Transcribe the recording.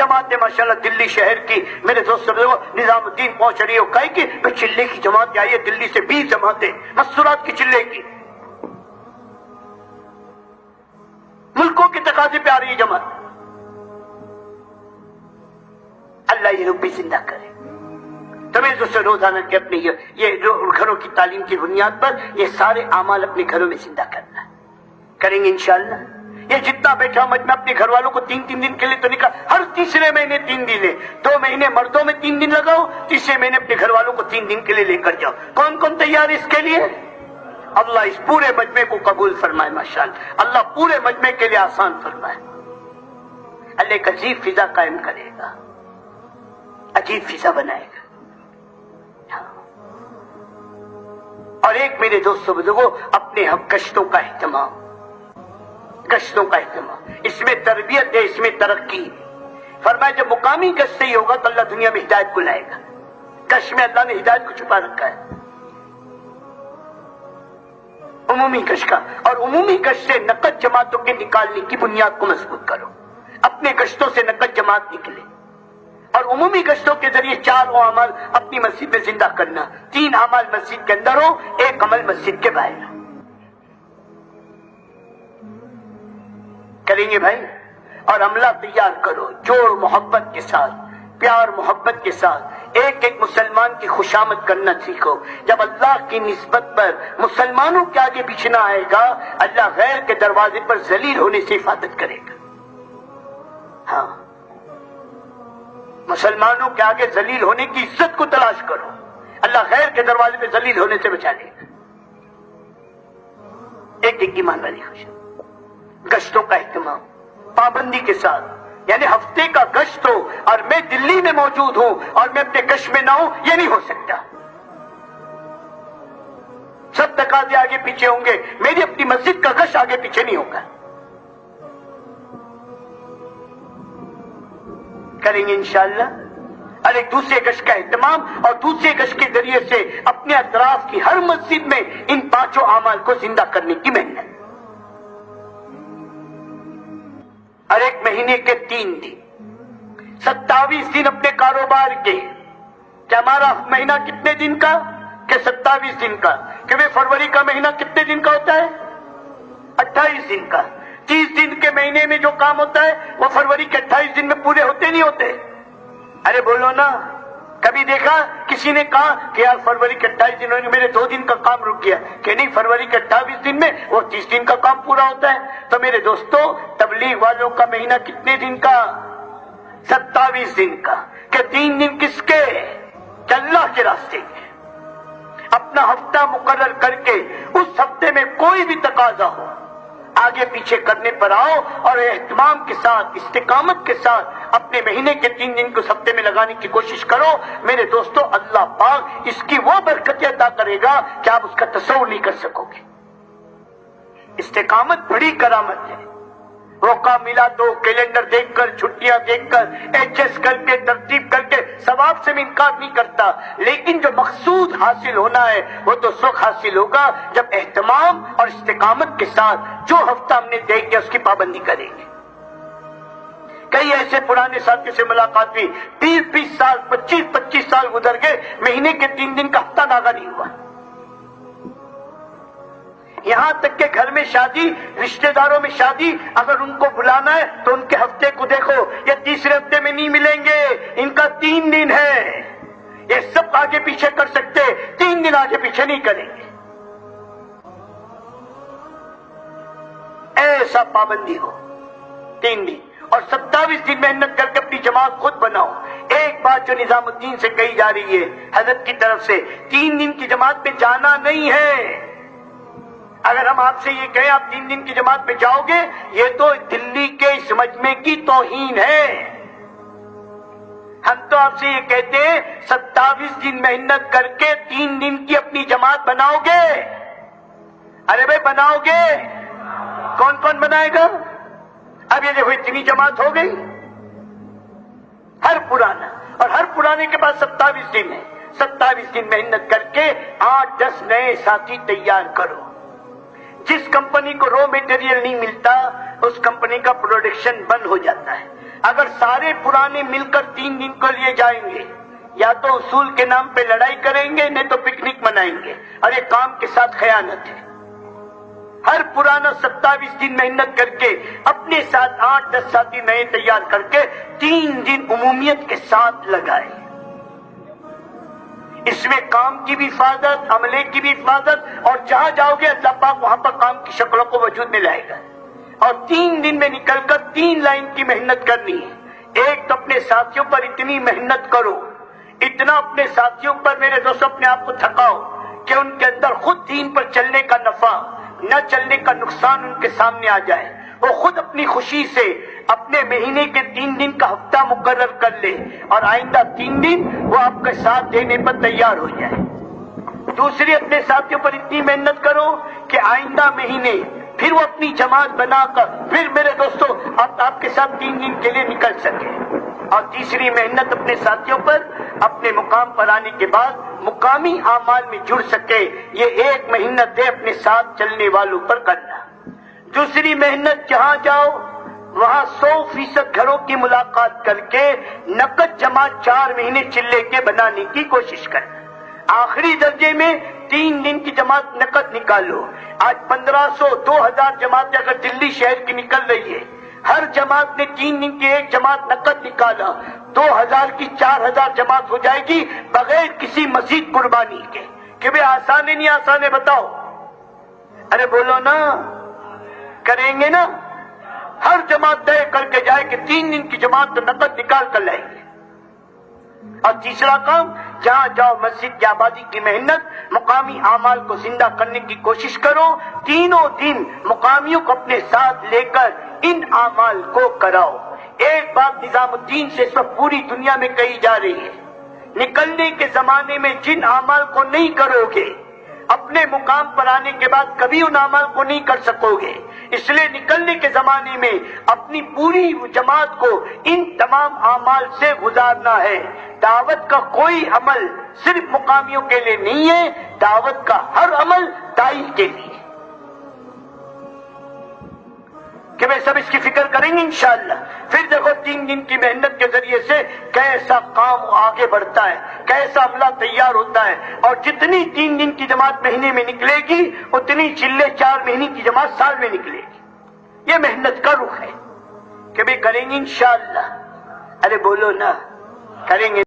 جماعتیں ماشاءاللہ دلی شہر کی میرے دوستوں نظام الدین پہنچ رہی ہو کہے کہ چلے کی جماعت آئی ہے دلی سے 20 جماعتیں مستورات کی چلے کی، ملکوں کے تقاضے پہ آ رہی ہے جماعت. اللہ یہ لوگ بھی زندہ کرے. تو میرے دوستوں روزانہ کے اپنے یہ گھروں کی تعلیم کی بنیاد پر یہ سارے اعمال اپنے گھروں میں زندہ کرنا کریں گے انشاءاللہ. یہ جتنا بیٹھا مجمع اپنے گھر والوں کو 3 دن کے لیے تو نکال، ہر تیسرے مہینے 3 دن ہے، 2 مہینے مردوں میں 3 دن لگاؤ، تیسرے مہینے اپنے گھر والوں کو 3 دن کے لیے لے کر جاؤ. کون کون تیار ہے اس کے لیے؟ اللہ اس پورے مجمع کو قبول فرمائے ماشاءاللہ. اللہ پورے مجمع کے لیے آسان فرمائے. اللہ ایک عجیب فضا قائم کرے گا، عجیب فضا بنائے گا. اور ایک میرے دوستوں بزرگوں اپنے ہم گشتوں کا اہتمام، گشتوں کا اہتمام، اس میں تربیت ہے، اس میں ترقی. فرمایا جب مقامی گشت سے ہی ہوگا تو اللہ دنیا میں ہدایت کو لائے گا. گشت میں اللہ نے ہدایت کو چھپا رکھا ہے. عمومی گشت کا، اور عمومی گشت سے نقد جماعتوں کے نکالنے کی بنیاد کو مضبوط کرو. اپنے گشتوں سے نقد جماعت نکلے، اور عمومی گشتوں کے ذریعے 4 اعمال اپنی مسجد میں زندہ کرنا. 3 اعمال مسجد کے اندر ہو، 1 عمل مسجد کے باہر ہو. کریں گے بھائی. اور عملہ تیار کرو جوڑ محبت کے ساتھ، پیار محبت کے ساتھ. ایک ایک مسلمان کی خوشامد کرنا سیکھو. جب اللہ کی نسبت پر مسلمانوں کے آگے پیچھے نہ آئے گا، اللہ غیر کے دروازے پر ذلیل ہونے سے حفاظت کرے گا. ہاں، مسلمانوں کے آگے ذلیل ہونے کی عزت کو تلاش کرو، اللہ غیر کے دروازے پہ ذلیل ہونے سے بچا لے گا. ایک ایک ایمان والی خوشی. گشتوں کا اہتمام پابندی کے ساتھ، یعنی ہفتے کا گشت ہو اور میں دلی میں موجود ہوں اور میں اپنے گشت میں نہ ہوں، یہ نہیں ہو سکتا. سب تقاضے آگے پیچھے ہوں گے، میری اپنی مسجد کا گشت آگے پیچھے نہیں ہوگا. کریں گے انشاءاللہ. اور ایک دوسرے گشت کا اہتمام، اور دوسرے گشت کے ذریعے سے اپنے اطراف کی ہر مسجد میں ان 5 اعمال کو زندہ کرنے کی محنت. اور ایک مہینے کے 3 دن، 27 دن اپنے کاروبار کے. کہ ہمارا مہینہ کتنے دن کا؟ کہ 27 دن کا. کہ وہ فروری کا مہینہ کتنے دن کا ہوتا ہے؟ 28 دن کا. 30 دن کے مہینے میں جو کام ہوتا ہے وہ فروری کے 28 دن میں پورے ہوتے نہیں ہوتے. ارے بولو نا. کبھی دیکھا کسی نے کہا کہ یار فروری کے 28 دن ہونے میرے 2 دن کا کام رک گیا؟ کہ نہیں، فروری کے 28 دن میں وہ 30 دن کا کام پورا ہوتا ہے. تو میرے دوستو تبلیغ والوں کا مہینہ کتنے دن کا؟ 27 دن کا. کہ 3 دن کس کے؟ کہ اللہ کے راستے کے. اپنا ہفتہ مقرر کر کے اس ہفتے میں کوئی بھی تقاضا ہو آگے پیچھے کرنے پر آؤ، اور اہتمام کے ساتھ استقامت کے ساتھ اپنے مہینے کے 3 دن کو ہفتے میں لگانے کی کوشش کرو. میرے دوستو اللہ پاک اس کی وہ برکتیں عطا کرے گا کہ آپ اس کا تصور نہیں کر سکو گے. استقامت بڑی کرامت ہے. موقع ملا تو کیلنڈر دیکھ کر، چھٹیاں دیکھ کر، ایڈجسٹ کر کے، ترتیب کر کے، ثواب سے میں انکار نہیں کرتا، لیکن جو مقصود حاصل ہونا ہے وہ تو اس وقت حاصل ہوگا جب اہتمام اور استقامت کے ساتھ جو ہفتہ ہم نے دیکھ کے اس کی پابندی کریں گے. کئی ایسے پرانے ساتھی سے ملاقات ہوئی، 20 سال 25 سال گزر گئے، مہینے کے 3 دن کا ہفتہ ناغا نہیں ہوا. یہاں تک کہ گھر میں شادی، رشتہ داروں میں شادی، اگر ان کو بلانا ہے تو ان کے ہفتے کو دیکھو، یہ تیسرے ہفتے میں نہیں ملیں گے، ان کا 3 دن ہے. یہ سب آگے پیچھے کر سکتے، 3 دن آگے پیچھے نہیں کریں گے. ایسا پابندی ہو 3 دن، اور 27 دن محنت کر کے اپنی جماعت خود بناؤ. ایک بات جو نظام الدین سے کہی جا رہی ہے حضرت کی طرف سے، 3 دن کی جماعت میں جانا نہیں ہے. اگر ہم آپ سے یہ کہیں آپ 3 دن کی جماعت میں جاؤ گے، یہ تو دلی کے اس مجمع کی توہین ہے. ہم تو آپ سے یہ کہتے ہیں 27 دن محنت کر کے 3 دن کی اپنی جماعت بناؤ گے. ارے بھائی بناؤ گے؟ کون کون بنائے گا؟ اب یہ دیکھو اتنی جماعت ہو گئی، ہر پرانا، اور ہر پرانے کے پاس 27 دن ہے. 27 دن محنت کر کے 8-10 نئے ساتھی تیار کرو. جس کمپنی کو رو میٹیریل نہیں ملتا اس کمپنی کا پروڈکشن بند ہو جاتا ہے. اگر سارے پرانے مل کر 3 دن کے لیے جائیں گے یا تو اصول کے نام پہ لڑائی کریں گے نہیں تو پکنک منائیں گے، اور یہ کام کے ساتھ خیانت ہے۔ ہر پرانا 27 دن محنت کر کے اپنے ساتھ 8-10 ساتھی نئے تیار کر کے 3 دن عمومیت کے ساتھ لگائے۔ اس میں کام کی بھی حفاظت، عملے کی بھی حفاظت، اور جہاں جاؤ گے اللہ پاک وہاں پر کام کی شکلوں کو وجود میں لائے گا۔ اور 3 دن میں نکل کر 3 لائن کی محنت کرنی ہے۔ ایک تو اپنے ساتھیوں پر اتنی محنت کرو، اتنا اپنے ساتھیوں پر میرے دوستوں اپنے آپ کو تھکاؤ کہ ان کے اندر خود دین پر چلنے کا نفع، نہ چلنے کا نقصان ان کے سامنے آ جائے، وہ خود اپنی خوشی سے اپنے مہینے کے 3 دن کا ہفتہ مقرر کر لے اور آئندہ 3 دن وہ آپ کے ساتھ دینے پر تیار ہو جائے۔ دوسری، اپنے ساتھیوں پر اتنی محنت کرو کہ آئندہ مہینے پھر وہ اپنی جماعت بنا کر پھر میرے دوستوں آپ کے ساتھ 3 دن کے لیے نکل سکے۔ اور تیسری محنت اپنے ساتھیوں پر اپنے مقام پر آنے کے بعد مقامی اعمال میں جڑ سکے، یہ ایک محنت ہے اپنے ساتھ چلنے والوں پر کرنا۔ دوسری محنت، جہاں جاؤ وہاں 100% گھروں کی ملاقات کر کے نقد جمع 4 مہینے چلے کے بنانے کی کوشش کرنا۔ آخری درجے میں 3 دن کی جماعت نقد نکالو۔ آج 1500 2000 جماعتیں اگر دلی شہر کی نکل رہی ہے، ہر جماعت نے 3 دن کی ایک جماعت نقد نکالا، 2000 کی 4000 جماعت ہو جائے گی بغیر کسی مزید قربانی کے۔ کہ بھئی آسان ہے نہیں آسان ہے بتاؤ؟ ارے بولو نا، کریں گے نا؟ ہر جماعت طے کر کے جائے کہ 3 دن کی جماعت تو نقد نکال کر لائیں گے۔ اور تیسرا کام، جہاں جاؤ مسجد کی آبادی کی محنت، مقامی اعمال کو زندہ کرنے کی کوشش کرو، تینوں دن مقامیوں کو اپنے ساتھ لے کر ان اعمال کو کراؤ۔ ایک بات نظام الدین سے اس وقت پوری دنیا میں کہی جا رہی ہے، نکلنے کے زمانے میں جن اعمال کو نہیں کرو گے اپنے مقام پر آنے کے بعد کبھی ان اعمال کو نہیں کر سکو گے۔ اس لیے نکلنے کے زمانے میں اپنی پوری جماعت کو ان تمام اعمال سے گزارنا ہے۔ دعوت کا کوئی عمل صرف مقامیوں کے لیے نہیں ہے، دعوت کا ہر عمل داعی کے لیے۔ کہ میں سب اس کی فکر کریں گے انشاءاللہ۔ پھر دیکھو 3 دن کی محنت کے ذریعے سے کیسا کام آگے بڑھتا ہے، کیسا عملہ تیار ہوتا ہے، اور جتنی 3 دن کی جماعت مہینے میں نکلے گی اتنی چلے 4 مہینے کی جماعت سال میں نکلے گی۔ یہ محنت کا رخ ہے کہ بھی کریں گے انشاءاللہ۔ ارے بولو نا، کریں گے۔